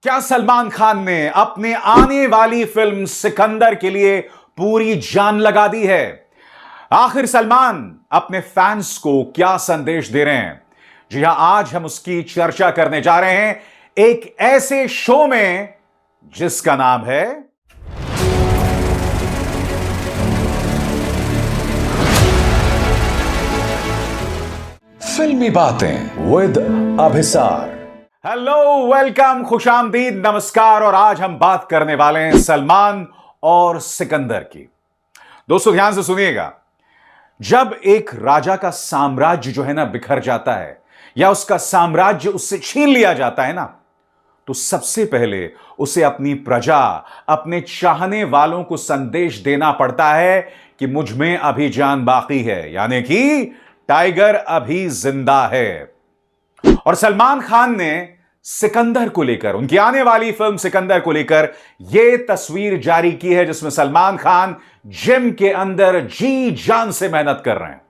क्या सलमान खान ने अपने आने वाली फिल्म सिकंदर के लिए पूरी जान लगा दी है? आखिर सलमान अपने फैंस को क्या संदेश दे रहे हैं? जी हां, आज हम उसकी चर्चा करने जा रहे हैं एक ऐसे शो में जिसका नाम है फिल्मी बातें विद अभिसार। हेलो, वेलकम, खुशामदीद, नमस्कार। और आज हम बात करने वाले हैं सलमान और सिकंदर की। दोस्तों ध्यान से सुनिएगा। जब एक राजा का साम्राज्य जो है ना बिखर जाता है या उसका साम्राज्य उससे छीन लिया जाता है ना, तो सबसे पहले उसे अपनी प्रजा, अपने चाहने वालों को संदेश देना पड़ता है कि मुझ में अभी जान बाकी है, यानी कि टाइगर अभी जिंदा है। और सलमान खान ने सिकंदर को लेकर, उनकी आने वाली फिल्म सिकंदर को लेकर यह तस्वीर जारी की है जिसमें सलमान खान जिम के अंदर जी जान से मेहनत कर रहे हैं।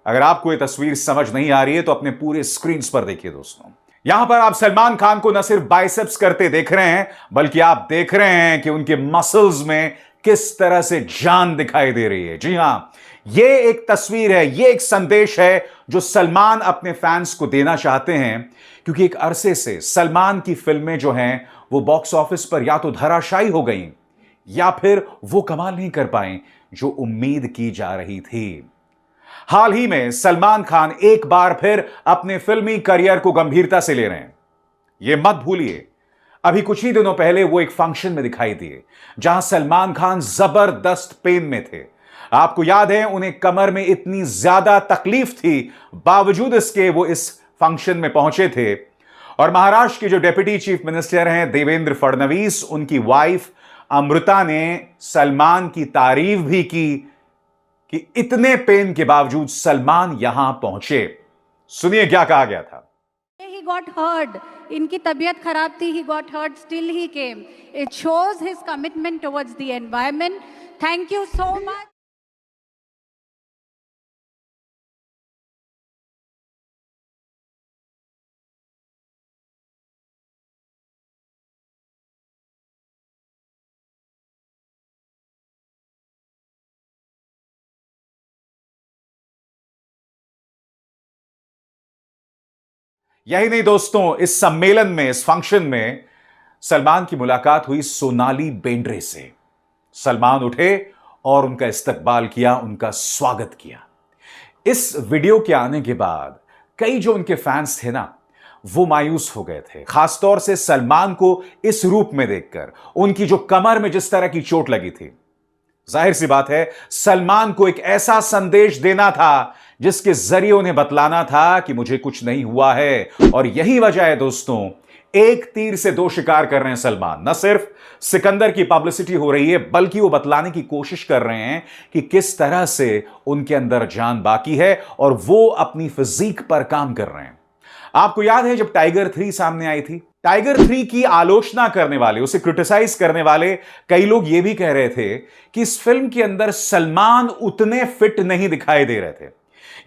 अगर आपको यह तस्वीर समझ नहीं आ रही है तो अपने पूरे स्क्रीन पर देखिए दोस्तों। यहां पर आप सलमान खान को न सिर्फ बाइसेप्स करते देख रहे हैं, बल्कि आप देख रहे हैं कि उनके मसल्स में किस तरह से जान दिखाई दे रही है। जी हां, यह एक तस्वीर है, यह एक संदेश है जो सलमान अपने फैंस को देना चाहते हैं, क्योंकि एक अरसे से सलमान की फिल्में जो हैं वो बॉक्स ऑफिस पर या तो धराशायी हो गई या फिर वो कमाल नहीं कर पाए जो उम्मीद की जा रही थी। हाल ही में सलमान खान एक बार फिर अपने फिल्मी करियर को गंभीरता से ले रहे हैं। यह मत भूलिए, अभी कुछ ही दिनों पहले वो एक फंक्शन में दिखाई दिए जहां सलमान खान जबरदस्त पेन में थे। आपको याद है, उन्हें कमर में इतनी ज्यादा तकलीफ थी, बावजूद इसके वो इस फंक्शन में पहुंचे थे। और महाराष्ट्र के जो डिप्टी चीफ मिनिस्टर हैं देवेंद्र फडणवीस, उनकी वाइफ अमृता ने सलमान की तारीफ भी की कि इतने पेन के बावजूद सलमान यहां पहुंचे। सुनिए क्या कहा गया था। He got hurt. इनकी तबीयत खराब थी. He got hurt. Still he came. It shows his commitment towards the environment. Thank you so much. यही नहीं दोस्तों, इस सम्मेलन में, इस फंक्शन में सलमान की मुलाकात हुई सोनाली बेंद्रे से। सलमान उठे और उनका इस्तकबाल किया, उनका स्वागत किया। इस वीडियो के आने के बाद कई जो उनके फैंस थे ना, वो मायूस हो गए थे, खासतौर से सलमान को इस रूप में देखकर। उनकी जो कमर में जिस तरह की चोट लगी थी, जाहिर सी बात है सलमान को एक ऐसा संदेश देना था जिसके जरिए उन्हें बतलाना था कि मुझे कुछ नहीं हुआ है। और यही वजह है दोस्तों, एक तीर से दो शिकार कर रहे हैं सलमान। न सिर्फ सिकंदर की पब्लिसिटी हो रही है, बल्कि वो बतलाने की कोशिश कर रहे हैं कि किस तरह से उनके अंदर जान बाकी है और वो अपनी फिजिक पर काम कर रहे हैं। आपको याद है जब टाइगर 3 सामने आई थी, टाइगर 3 की आलोचना करने वाले, उसे क्रिटिसाइज करने वाले कई लोग यह भी कह रहे थे कि इस फिल्म के अंदर सलमान उतने फिट नहीं दिखाई दे रहे थे,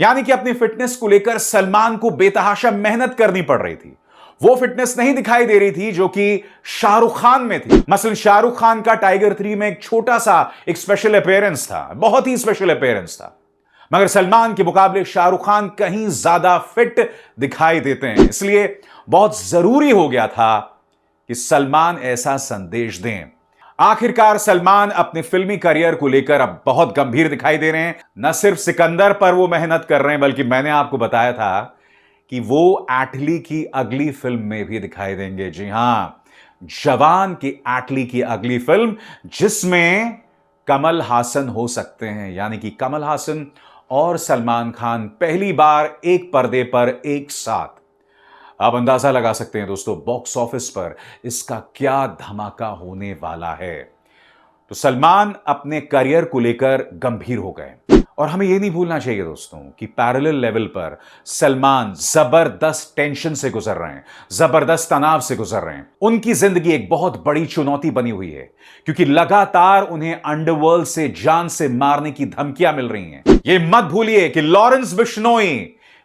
यानी कि अपनी फिटनेस को लेकर सलमान को बेतहाशा मेहनत करनी पड़ रही थी। वो फिटनेस नहीं दिखाई दे रही थी जो कि शाहरुख खान में थी। मसलन शाहरुख खान का टाइगर 3 में एक छोटा सा एक स्पेशल अपीयरेंस था, बहुत ही स्पेशल अपीयरेंस था, मगर सलमान के मुकाबले शाहरुख खान कहीं ज्यादा फिट दिखाई देते हैं। इसलिए बहुत जरूरी हो गया था कि सलमान ऐसा संदेश दें। आखिरकार सलमान अपने फिल्मी करियर को लेकर अब बहुत गंभीर दिखाई दे रहे हैं। न सिर्फ सिकंदर पर वो मेहनत कर रहे हैं, बल्कि मैंने आपको बताया था कि वो एटली की अगली फिल्म में भी दिखाई देंगे। जी हां, जवान की एटली की अगली फिल्म, जिसमें कमल हासन हो सकते हैं, यानी कि कमल हासन और सलमान खान पहली बार एक पर्दे पर एक साथ। आप अंदाजा लगा सकते हैं दोस्तों बॉक्स ऑफिस पर इसका क्या धमाका होने वाला है। तो सलमान अपने करियर को लेकर गंभीर हो गए। और हमें यह नहीं भूलना चाहिए दोस्तों कि पैरेलल लेवल पर सलमान जबरदस्त टेंशन से गुजर रहे हैं, जबरदस्त तनाव से गुजर रहे हैं। उनकी जिंदगी एक बहुत बड़ी चुनौती बनी हुई है, क्योंकि लगातार उन्हें अंडरवर्ल्ड से जान से मारने की धमकियां मिल रही हैं। ये मत भूलिए कि लॉरेंस बिश्नोई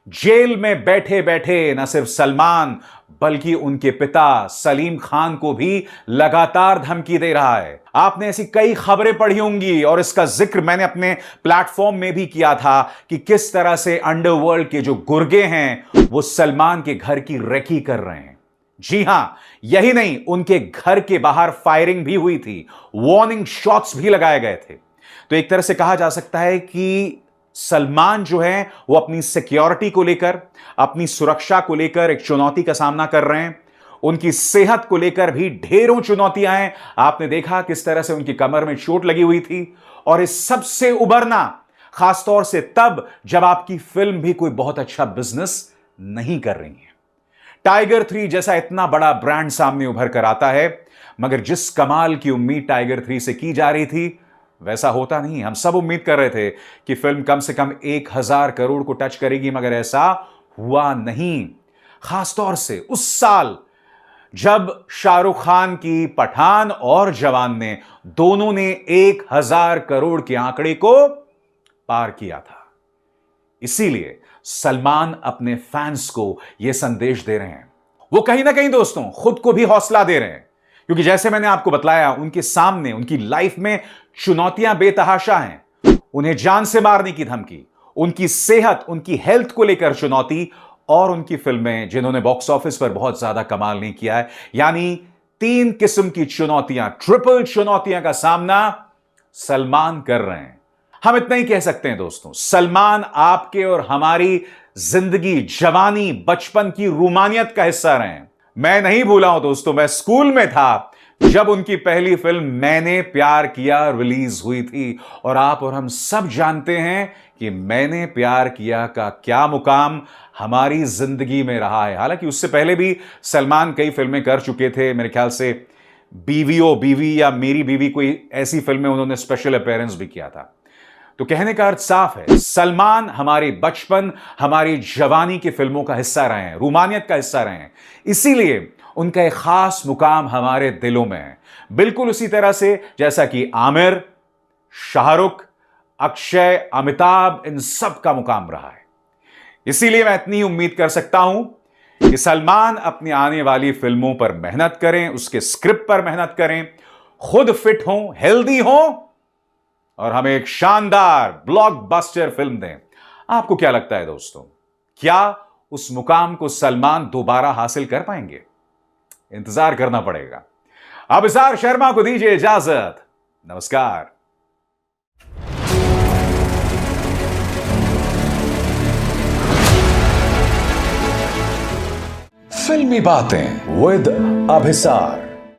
जेल में बैठे बैठे न सिर्फ सलमान बल्कि उनके पिता सलीम खान को भी लगातार धमकी दे रहा है। आपने ऐसी कई खबरें पढ़ी होंगी और इसका जिक्र मैंने अपने प्लेटफॉर्म में भी किया था कि किस तरह से अंडरवर्ल्ड के जो गुर्गे हैं वो सलमान के घर की रेकी कर रहे हैं। जी हां, यही नहीं, उनके घर के बाहर फायरिंग भी हुई थी, वार्निंग शॉट्स भी लगाए गए थे। तो एक तरह से कहा जा सकता है कि सलमान जो है वो अपनी सिक्योरिटी को लेकर, अपनी सुरक्षा को लेकर एक चुनौती का सामना कर रहे हैं। उनकी सेहत को लेकर भी ढेरों चुनौतियां हैं। आपने देखा किस तरह से उनकी कमर में चोट लगी हुई थी और इस सब से उबरना खासतौर से तब जब आपकी फिल्म भी कोई बहुत अच्छा बिजनेस नहीं कर रही है। टाइगर 3 जैसा इतना बड़ा ब्रांड सामने उभर कर आता है, मगर जिस कमाल की उम्मीद टाइगर 3 से की जा रही थी वैसा होता नहीं। हम सब उम्मीद कर रहे थे कि फिल्म कम से कम 1000 करोड़ को टच करेगी, मगर ऐसा हुआ नहीं। खासतौर से उस साल जब शाहरुख खान की पठान और जवान ने दोनों ने 1000 करोड़ के आंकड़े को पार किया था। इसीलिए सलमान अपने फैंस को यह संदेश दे रहे हैं। वो कहीं ना कहीं दोस्तों खुद को भी हौसला दे रहे हैं, क्योंकि जैसे मैंने आपको बताया उनके सामने उनकी लाइफ में चुनौतियां बेतहाशा हैं। उन्हें जान से मारने की धमकी, उनकी सेहत, उनकी हेल्थ को लेकर चुनौती और उनकी फिल्में जिन्होंने बॉक्स ऑफिस पर बहुत ज्यादा कमाल नहीं किया है। यानी 3 किस्म की चुनौतियां, ट्रिपल चुनौतियां का सामना सलमान कर रहे हैं। हम इतना ही कह सकते हैं दोस्तों, सलमान आपके और हमारी जिंदगी, जवानी, बचपन की रूमानियत का हिस्सा रहे हैं। मैं नहीं भूला हूं दोस्तों, मैं स्कूल में था जब उनकी पहली फिल्म मैंने प्यार किया रिलीज हुई थी, और आप और हम सब जानते हैं कि मैंने प्यार किया का क्या मुकाम हमारी जिंदगी में रहा है। हालांकि उससे पहले भी सलमान कई फिल्में कर चुके थे, मेरे ख्याल से बीवी या मेरी बीवी, कोई ऐसी फिल्में उन्होंने स्पेशल अपीयरेंस भी किया था। तो कहने का अर्थ साफ है, सलमान हमारे बचपन, हमारी जवानी की फिल्मों का हिस्सा रहे हैं, रूमानियत का हिस्सा रहे हैं। इसीलिए उनका एक खास मुकाम हमारे दिलों में है, बिल्कुल उसी तरह से जैसा कि आमिर, शाहरुख, अक्षय, अमिताभ, इन सब का मुकाम रहा है। इसीलिए मैं इतनी उम्मीद कर सकता हूं कि सलमान अपनी आने वाली फिल्मों पर मेहनत करें, उसके स्क्रिप्ट पर मेहनत करें, खुद फिट हों, हेल्दी हों और हमें एक शानदार ब्लॉकबस्टर फिल्म दें। आपको क्या लगता है दोस्तों, क्या उस मुकाम को सलमान दोबारा हासिल कर पाएंगे? इंतजार करना पड़ेगा। अभिसार शर्मा को दीजिए इजाजत। नमस्कार। फिल्मी बातें विद अभिसार।